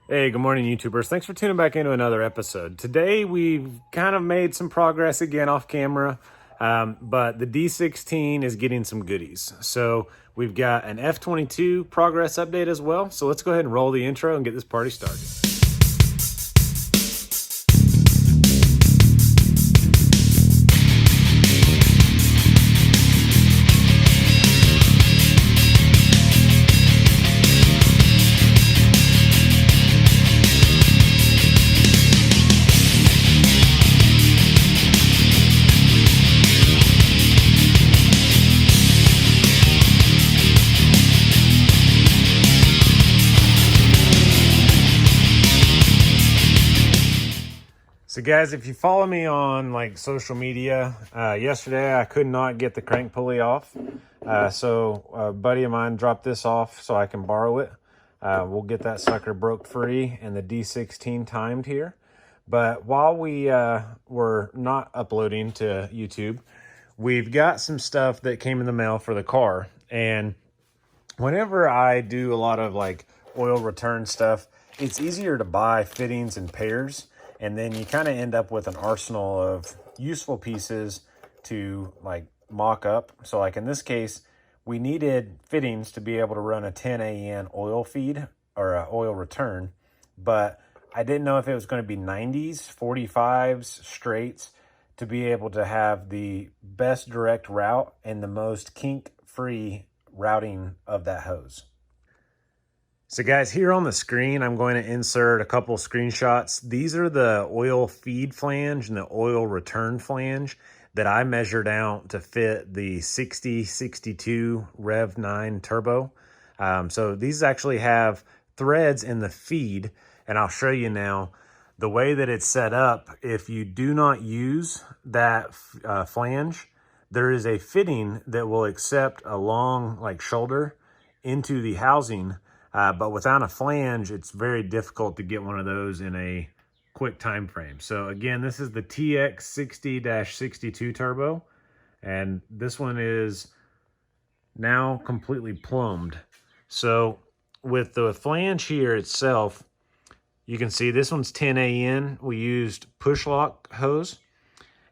Hey, good morning, YouTubers. Thanks for tuning back into another episode. Today, we've kind of made some progress again off camera, but the D16 is getting some goodies. So we've got an F22 progress update as well. So let's go ahead and roll the intro and get this party started. So guys, if you follow me on like social media, yesterday I could not get the crank pulley off. So a buddy of mine dropped this off so I can borrow it. We'll get that sucker broke free and the D16 timed here. But while we were not uploading to YouTube, we've got some stuff that came in the mail for the car. And whenever I do a lot of like oil return stuff, it's easier to buy fittings in pairs, and then you kind of end up with an arsenal of useful pieces to like mock up. So like in this case, we needed fittings to be able to run a 10 AN oil feed or a oil return, but I didn't know if it was going to be 90s, 45s, straights to be able to have the best direct route and the most kink-free routing of that hose. So guys, here on the screen, I'm going to insert a couple screenshots. These are the oil feed flange and the oil return flange that I measured out to fit the 6062 Rev 9 turbo. So these actually have threads in the feed, and I'll show you now the way that it's set up. If you do not use that flange, there is a fitting that will accept a long like shoulder into the housing. But without a flange, it's very difficult to get one of those in a quick time frame. So again, this is the TX60-62 turbo, and this one is now completely plumbed. So with the flange here itself, you can see this one's 10 AN. We used push lock hose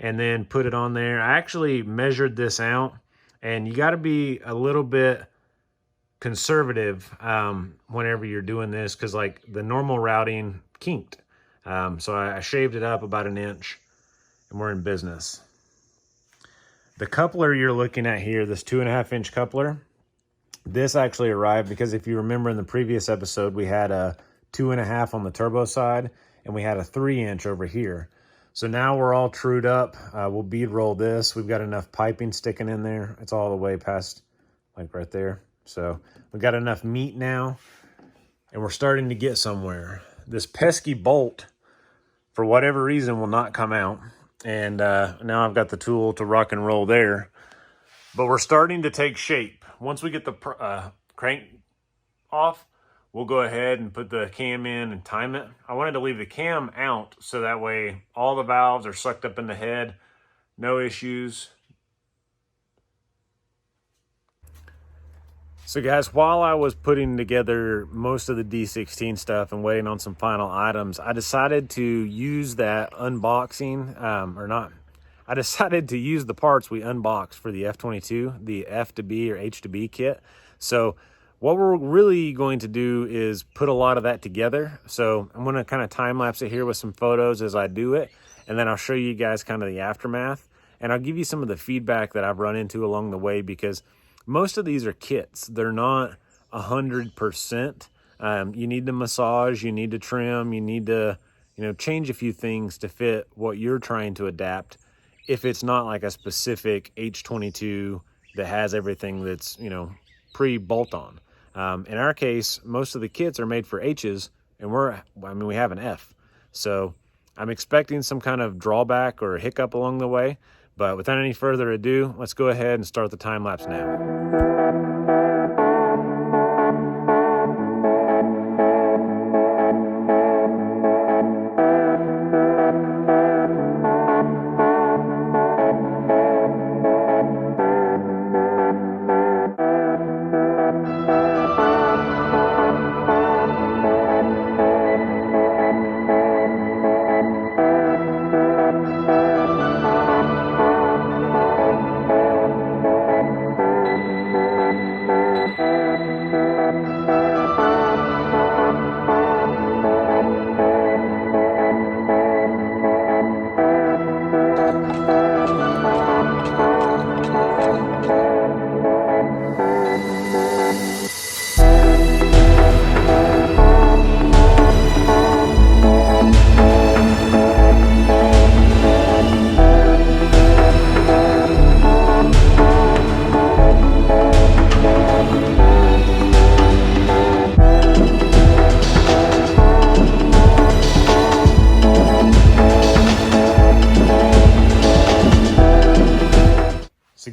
and then put it on there. I actually measured this out, and you got to be a little bit conservative whenever you're doing this, because like the normal routing kinked. So I shaved it up about 1 inch, and we're in business. The coupler you're looking at here, this 2.5 inch coupler, this actually arrived because if you remember in the previous episode, we had a 2.5 on the turbo side and we had a 3 inch over here. So now we're all trued up. We'll bead roll this. We've got enough piping sticking in there. It's all the way past like right there. So we've got enough meat now, and we're starting to get somewhere. This pesky bolt, for whatever reason, will not come out. And now I've got the tool to rock and roll there. But we're starting to take shape. Once we get the crank off, we'll go ahead and put the cam in and time it. I wanted to leave the cam out so that way all the valves are sucked up in the head. No issues. So guys, while I was putting together most of the D16 stuff and waiting on some final items, I decided to use that unboxing, I decided to use the parts we unboxed for the F22, the F2B or H2B kit. So what we're really going to do is put a lot of that together. So I'm gonna kind of time lapse it here with some photos as I do it, and then I'll show you guys kind of the aftermath, and I'll give you some of the feedback that I've run into along the way, because most of these are kits. They're not 100%. You need to massage, you need to trim, you need to, change a few things to fit what you're trying to adapt. If it's not like a specific H22 that has everything that's, pre-bolt on. In our case, most of the kits are made for H's, and we have an F. So I'm expecting some kind of drawback or hiccup along the way. But without any further ado, let's go ahead and start the time lapse now.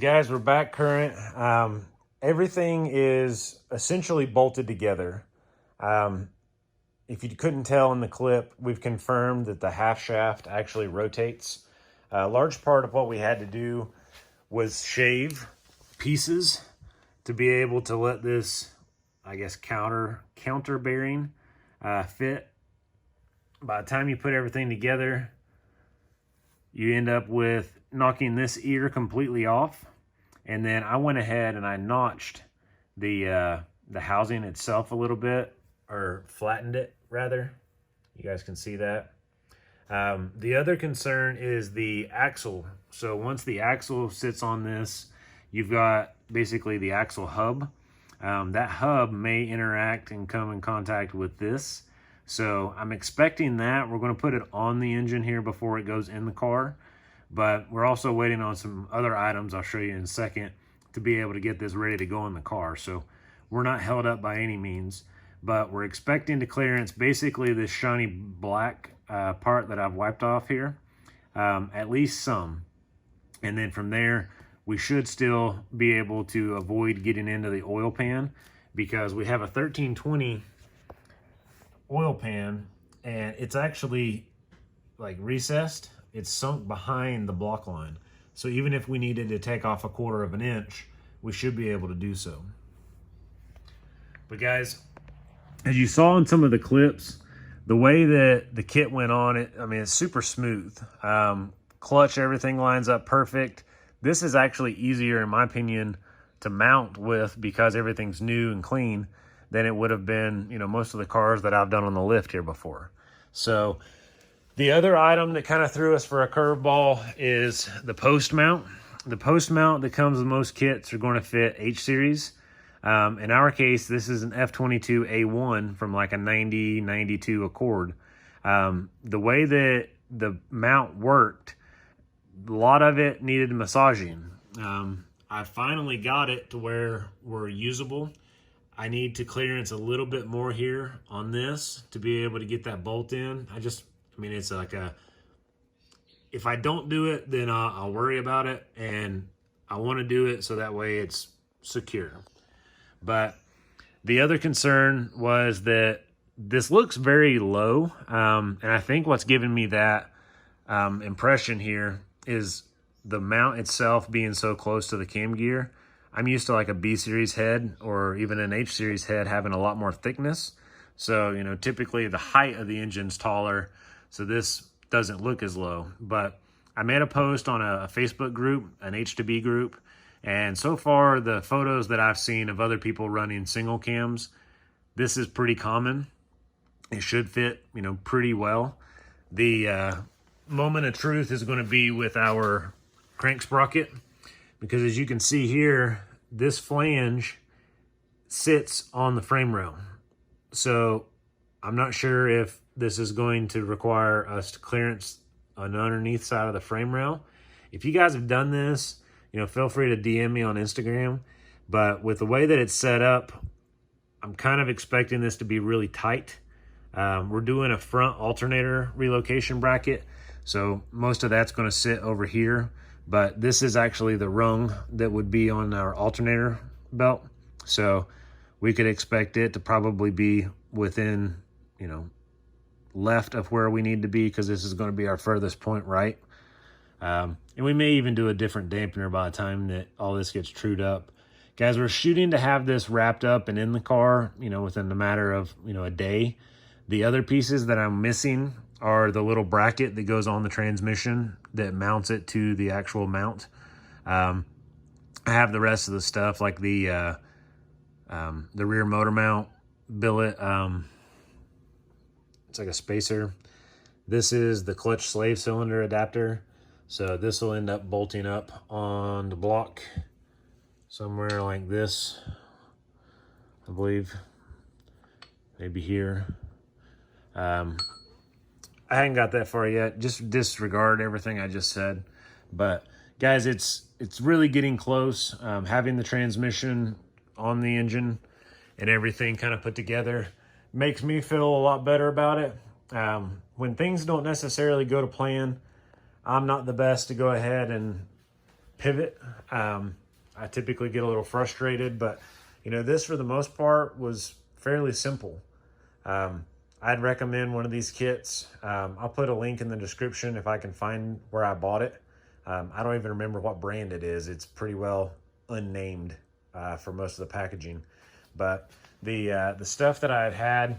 guys, we're back current. Everything is essentially bolted together. If you couldn't tell in the clip, we've confirmed that the half shaft actually rotates. A large part of what we had to do was shave pieces to be able to let this, I guess, counter bearing fit. By the time you put everything together, you end up with knocking this ear completely off. And then I went ahead and I notched the housing itself a little bit, or flattened it rather. You guys can see that. The other concern is the axle. So once the axle sits on this, you've got basically the axle hub. That hub may interact and come in contact with this. So I'm expecting that. We're going to put it on the engine here before it goes in the car. But we're also waiting on some other items I'll show you in a second to be able to get this ready to go in the car. So we're not held up by any means, but we're expecting to clearance basically this shiny black part that I've wiped off here, at least some. And then from there, we should still be able to avoid getting into the oil pan, because we have a 1320 oil pan and it's actually like recessed. It's sunk behind the block line. So even if we needed to take off 1/4 of an inch, we should be able to do so. But guys, as you saw in some of the clips, the way that the kit went on it, I mean, it's super smooth. Clutch, everything lines up perfect. This is actually easier, in my opinion, to mount with, because everything's new and clean, than it would have been, you know, most of the cars that I've done on the lift here before. So the other item that kind of threw us for a curveball is the post mount. The post mount that comes with most kits are going to fit H series. In our case, this is an F22a1 from like a 90, 92 Accord. The way that the mount worked, a lot of it needed massaging. I finally got it to where we're usable. I need to clearance a little bit more here on this to be able to get that bolt in. I mean, it's like if I don't do it, then I'll worry about it, and I want to do it so that way it's secure. But the other concern was that this looks very low, and I think what's given me that impression here is the mount itself being so close to the cam gear. I'm used to like a B series head or even an H series head having a lot more thickness. So, you know, typically the height of the engine's taller, so this doesn't look as low. But I made a post on a Facebook group, an H2B group, and so far the photos that I've seen of other people running single cams, this is pretty common. It should fit, you know, pretty well. The moment of truth is going to be with our crank sprocket, because as you can see here, this flange sits on the frame rail. So I'm not sure if this is going to require us to clearance on the underneath side of the frame rail. If you guys have done this, you know, feel free to DM me on Instagram. But with the way that it's set up, I'm kind of expecting this to be really tight. We're doing a front alternator relocation bracket, so most of that's going to sit over here. But this is actually the rung that would be on our alternator belt. So we could expect it to probably be within, you know, left of where we need to be, because this is going to be our furthest point right. And we may even do a different dampener by the time that all this gets trued up. Guys, we're shooting to have this wrapped up and in the car, you know, within a matter of, you know, a day. The other pieces that I'm missing are the little bracket that goes on the transmission that mounts it to the actual mount. I have the rest of the stuff, like the rear motor mount billet. It's like a spacer. This is the clutch slave cylinder adapter. So this will end up bolting up on the block somewhere like this, I believe. Maybe here. I hadn't got that far yet. Just disregard everything I just said. But guys, it's really getting close. Having the transmission on the engine and everything kind of put together makes me feel a lot better about it. When things don't necessarily go to plan, I'm not the best to go ahead and pivot. I typically get a little frustrated, but you know, this for the most part was fairly simple. I'd recommend one of these kits. I'll put a link in the description if I can find where I bought it. I don't even remember what brand it is. It's pretty well unnamed for most of the packaging. But the stuff that I had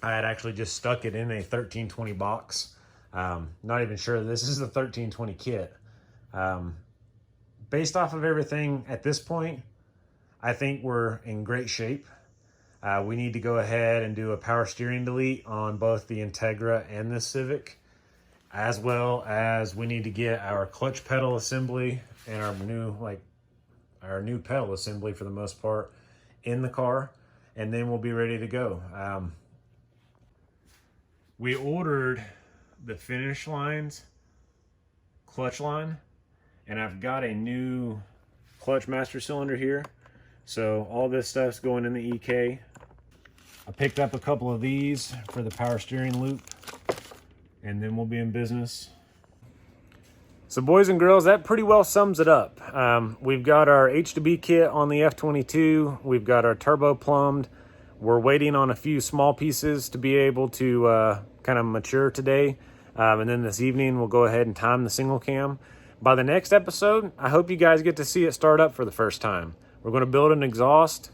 actually just stuck it in a 1320 box. Not even sure this is the 1320 kit. Based off of everything at this point, I think we're in great shape. We need to go ahead and do a power steering delete on both the Integra and the Civic, as well as we need to get our clutch pedal assembly and our new pedal assembly for the most part in the car, and then we'll be ready to go. We ordered the finish lines clutch line, and I've got a new clutch master cylinder here. So all this stuff's going in the EK. I picked up a couple of these for the power steering loop, and then we'll be in business. So boys and girls, that pretty well sums it up. We've got our H2B kit on the F22. We've got our turbo plumbed. We're waiting on a few small pieces to be able to kind of mature today. And then this evening, we'll go ahead and time the single cam. By the next episode, I hope you guys get to see it start up for the first time. We're going to build an exhaust.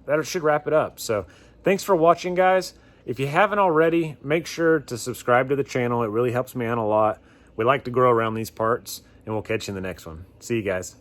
That should wrap it up. So thanks for watching, guys. If you haven't already, make sure to subscribe to the channel. It really helps me out a lot. We like to grow around these parts, and we'll catch you in the next one. See you guys.